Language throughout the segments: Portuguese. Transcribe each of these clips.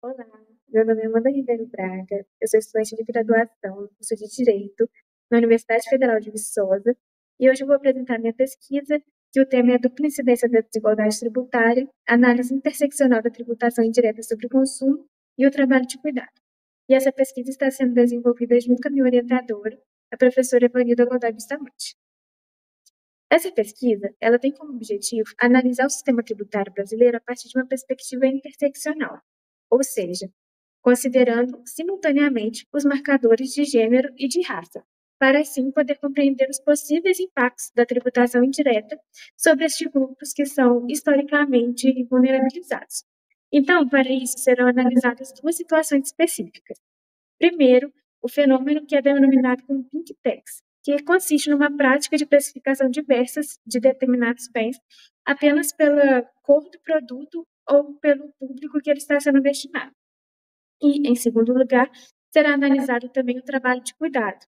Olá, meu nome é Amanda Ribeiro Braga, eu sou estudante de graduação no curso de Direito na Universidade Federal de Viçosa e hoje eu vou apresentar minha pesquisa, que o tema é a dupla incidência da desigualdade tributária, análise interseccional da tributação indireta sobre o consumo e o trabalho de cuidado. E essa pesquisa está sendo desenvolvida junto com a minha orientadora, a professora Evanilda Godoy Bustamante. Essa pesquisa, ela tem como objetivo analisar o sistema tributário brasileiro a partir de uma perspectiva interseccional, ou seja, considerando simultaneamente os marcadores de gênero e de raça, para assim poder compreender os possíveis impactos da tributação indireta sobre estes grupos que são historicamente vulnerabilizados. Então, para isso, serão analisadas duas situações específicas. Primeiro, o fenômeno que é denominado como pink tax, que consiste numa prática de precificação diversas de determinados bens apenas pela cor do produto ou pelo público que ele está sendo destinado. E, em segundo lugar, será analisado também o trabalho de cuidado.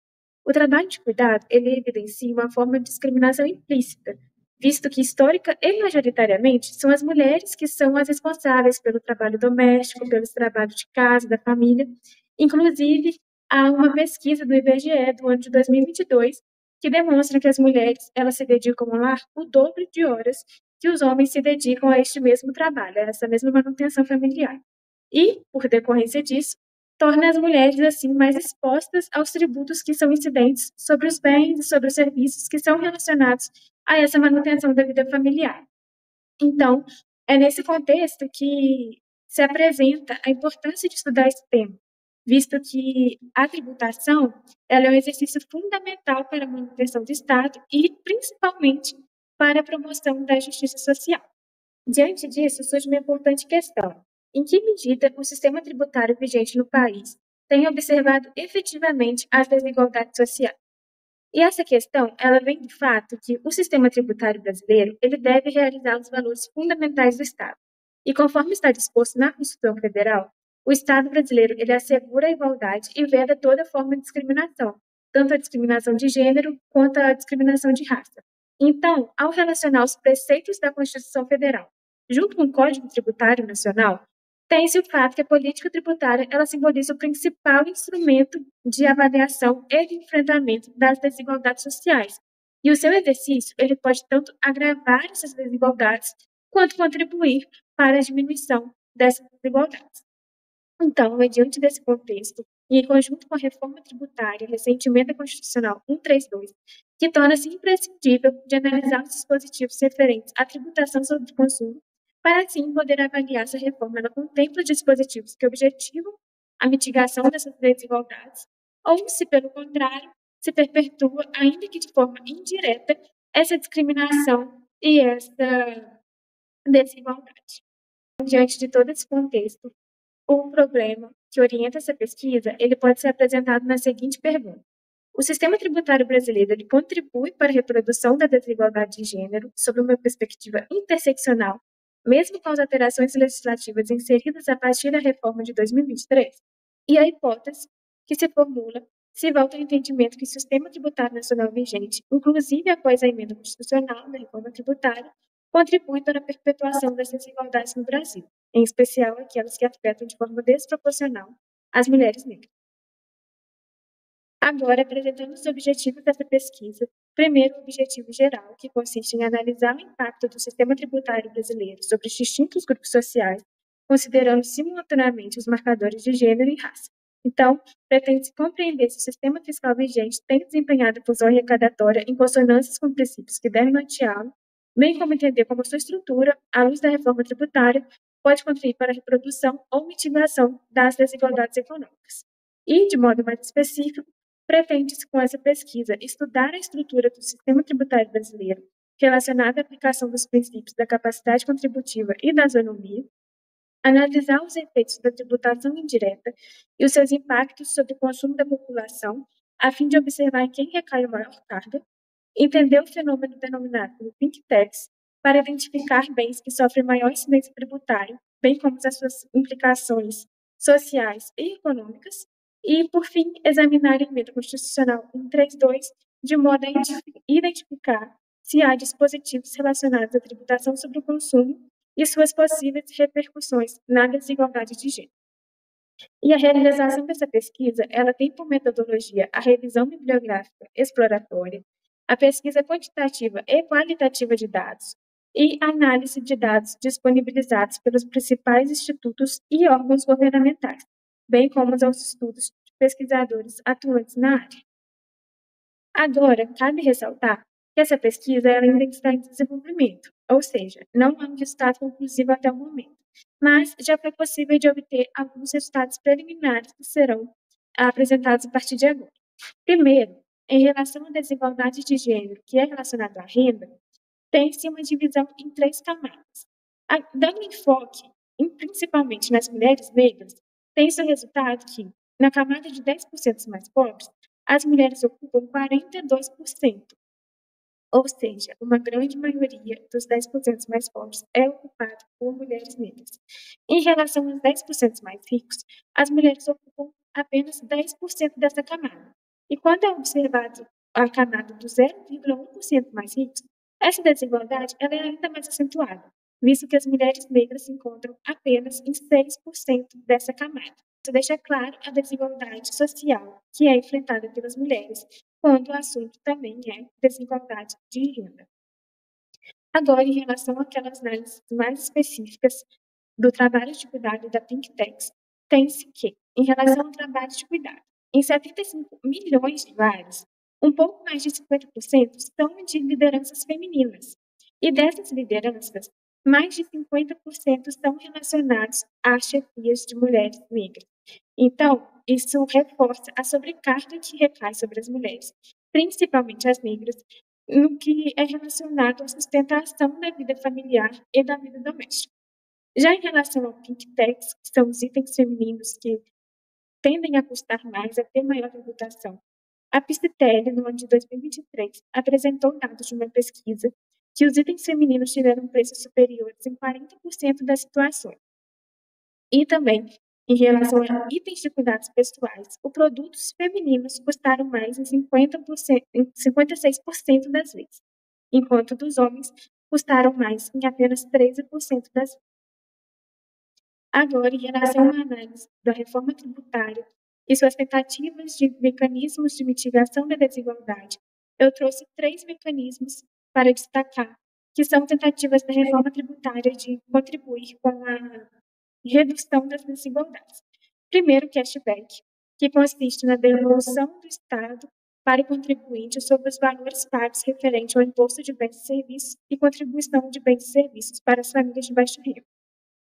O trabalho de cuidado, ele evidencia uma forma de discriminação implícita, visto que histórica e majoritariamente são as mulheres que são as responsáveis pelo trabalho doméstico, pelos trabalhos de casa, da família. Inclusive, há uma pesquisa do IBGE do ano de 2022 que demonstra que as mulheres elas se dedicam ao lar o dobro de horas que os homens se dedicam a este mesmo trabalho, a essa mesma manutenção familiar. E, por decorrência disso, torna as mulheres, assim, mais expostas aos tributos que são incidentes sobre os bens e sobre os serviços que são relacionados a essa manutenção da vida familiar. Então, é nesse contexto que se apresenta a importância de estudar esse tema, visto que a tributação ela é um exercício fundamental para a manutenção do Estado e, principalmente, para a promoção da justiça social. Diante disso, surge uma importante questão: em que medida o sistema tributário vigente no país tem observado efetivamente as desigualdades sociais? E essa questão, ela vem do fato que o sistema tributário brasileiro, ele deve realizar os valores fundamentais do Estado. E conforme está disposto na Constituição Federal, o Estado brasileiro, ele assegura a igualdade e veda toda forma de discriminação, tanto a discriminação de gênero quanto a discriminação de raça. Então, ao relacionar os preceitos da Constituição Federal junto com o Código Tributário Nacional, tem-se o fato que a política tributária ela simboliza o principal instrumento de avaliação e de enfrentamento das desigualdades sociais. E o seu exercício ele pode tanto agravar essas desigualdades quanto contribuir para a diminuição dessas desigualdades. Então, diante desse contexto, e em conjunto com a reforma tributária recente emenda constitucional 132, que torna-se imprescindível de analisar os dispositivos referentes à tributação sobre o consumo, para assim poder avaliar se a reforma ela contempla dispositivos que objetivam a mitigação dessas desigualdades, ou se, pelo contrário, se perpetua, ainda que de forma indireta, essa discriminação e essa desigualdade. Diante de todo esse contexto, o problema que orienta essa pesquisa, ele pode ser apresentado na seguinte pergunta: o sistema tributário brasileiro ele contribui para a reprodução da desigualdade de gênero sob uma perspectiva interseccional, mesmo com as alterações legislativas inseridas a partir da reforma de 2023? E a hipótese que se formula se volta ao entendimento que o sistema tributário nacional vigente, inclusive após a emenda constitucional da reforma tributária, contribui para a perpetuação das desigualdades no Brasil, em especial aquelas que afetam de forma desproporcional as mulheres negras. Agora, apresentando os objetivos dessa pesquisa, primeiro, o objetivo geral, que consiste em analisar o impacto do sistema tributário brasileiro sobre os distintos grupos sociais, considerando simultaneamente os marcadores de gênero e raça. Então, pretende-se compreender se o sistema fiscal vigente tem desempenhado a função arrecadatória em consonância com princípios que devem norteá-lo, bem como entender como a sua estrutura, à luz da reforma tributária, pode contribuir para a reprodução ou mitigação das desigualdades econômicas. E, de modo mais específico, pretende-se, com essa pesquisa, estudar a estrutura do sistema tributário brasileiro relacionada à aplicação dos princípios da capacidade contributiva e da isonomia, analisar os efeitos da tributação indireta e os seus impactos sobre o consumo da população, a fim de observar em quem recai a maior carga, entender o fenômeno denominado como pink tax, para identificar bens que sofrem maior incidência tributária, bem como as suas implicações sociais e econômicas, e, por fim, examinar a emenda constitucional 132, de modo a identificar se há dispositivos relacionados à tributação sobre o consumo e suas possíveis repercussões na desigualdade de gênero. E a realização dessa pesquisa, ela tem por metodologia a revisão bibliográfica exploratória, a pesquisa quantitativa e qualitativa de dados e a análise de dados disponibilizados pelos principais institutos e órgãos governamentais, bem como aos estudos de pesquisadores atuantes na área. Agora, cabe ressaltar que essa pesquisa ela ainda está em desenvolvimento, ou seja, não há um resultado conclusivo até o momento, mas já foi possível de obter alguns resultados preliminares que serão apresentados a partir de agora. Primeiro, em relação à desigualdade de gênero, que é relacionada à renda, tem-se uma divisão em três camadas. Dando enfoque, principalmente nas mulheres negras, tem-se o resultado que, na camada de 10% mais pobres, as mulheres ocupam 42%, ou seja, uma grande maioria dos 10% mais pobres é ocupada por mulheres negras. Em relação aos 10% mais ricos, as mulheres ocupam apenas 10% dessa camada. E quando é observado a camada dos 0,1% mais ricos, essa desigualdade ela é ainda mais acentuada, visto que as mulheres negras se encontram apenas em 6% dessa camada. Isso deixa claro a desigualdade social que é enfrentada pelas mulheres, quando o assunto também é desigualdade de renda. Agora, em relação àquelas análises mais específicas do trabalho de cuidado da Think Tanks, tem-se que, em relação ao trabalho de cuidado, em 75 milhões de lares, um pouco mais de 50% são de lideranças femininas. E dessas lideranças, mais de 50% estão relacionados a chefias de mulheres negras. Então, isso reforça a sobrecarga que recai sobre as mulheres, principalmente as negras, no que é relacionado à sustentação da vida familiar e da vida doméstica. Já em relação ao Pink Tax, que são os itens femininos que tendem a custar mais, a ter maior tributação, a Piscitelli, no ano de 2023, apresentou dados de uma pesquisa que os itens femininos tiveram preços superiores em 40% das situações. E também, em relação a itens de cuidados pessoais, os produtos femininos custaram mais em 50%, em 56% das vezes, enquanto dos homens custaram mais em apenas 13% das vezes. Agora, em relação à análise da reforma tributária e suas tentativas de mecanismos de mitigação da desigualdade, eu trouxe 3 mecanismos para destacar, que são tentativas da reforma tributária de contribuir com a redução das desigualdades. Primeiro, o cashback, que consiste na devolução do Estado para o contribuinte sobre os valores pagos referente ao imposto de bens e serviços e contribuição de bens e serviços para as famílias de baixa renda.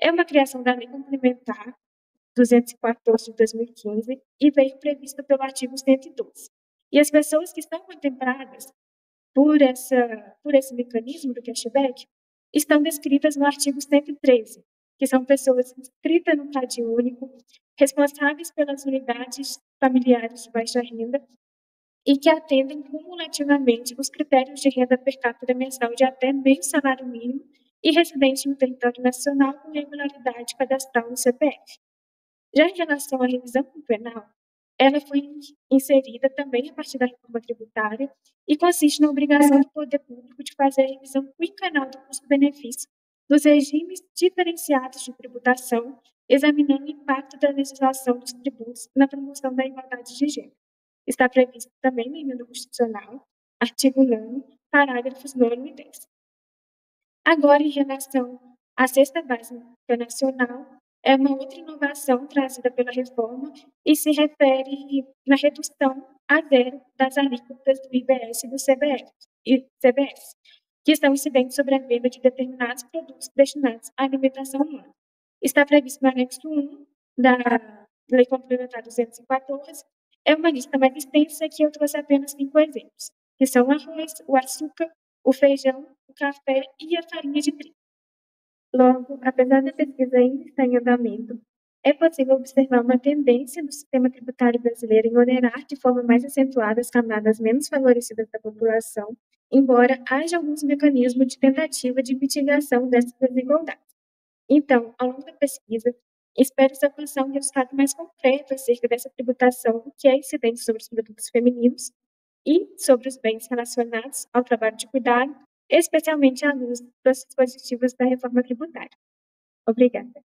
É uma criação da Lei Complementar 214 de 2015 e veio prevista pelo artigo 112. E as pessoas que estão contempladas por esse mecanismo do cashback estão descritas no artigo 113, que são pessoas inscritas no CAD único, responsáveis pelas unidades familiares de baixa renda e que atendem cumulativamente os critérios de renda per capita mensal de até meio salário mínimo e residente no território nacional com regularidade cadastral no CPF. Já em relação à revisão penal, ela foi inserida também a partir da reforma tributária e consiste na obrigação do poder público de fazer a revisão quinquenal do custo-benefício dos regimes diferenciados de tributação, examinando o impacto da legislação dos tributos na promoção da igualdade de gênero. Está previsto também na emenda constitucional, artigo 9º, parágrafos 9º e 10º. Agora, em relação à cesta básica nacional, é uma outra inovação trazida pela reforma e se refere na redução a zero das alíquotas do IBS e do CBS, que estão incidentes sobre a venda de determinados produtos destinados à alimentação humana. Está previsto no anexo 1 da Lei Complementar 214. É uma lista mais extensa que eu trouxe apenas 5 exemplos, que são o arroz, o açúcar, o feijão, o café e a farinha de trigo. Logo, apesar da pesquisa ainda estar em andamento, é possível observar uma tendência no sistema tributário brasileiro em onerar de forma mais acentuada as camadas menos favorecidas da população, embora haja alguns mecanismos de tentativa de mitigação dessas desigualdades. Então, ao longo da pesquisa, espera-se alcançar um resultado mais concreto acerca dessa tributação que é incidente sobre os produtos femininos e sobre os bens relacionados ao trabalho de cuidado, especialmente à luz dos dispositivos da reforma tributária. Obrigada.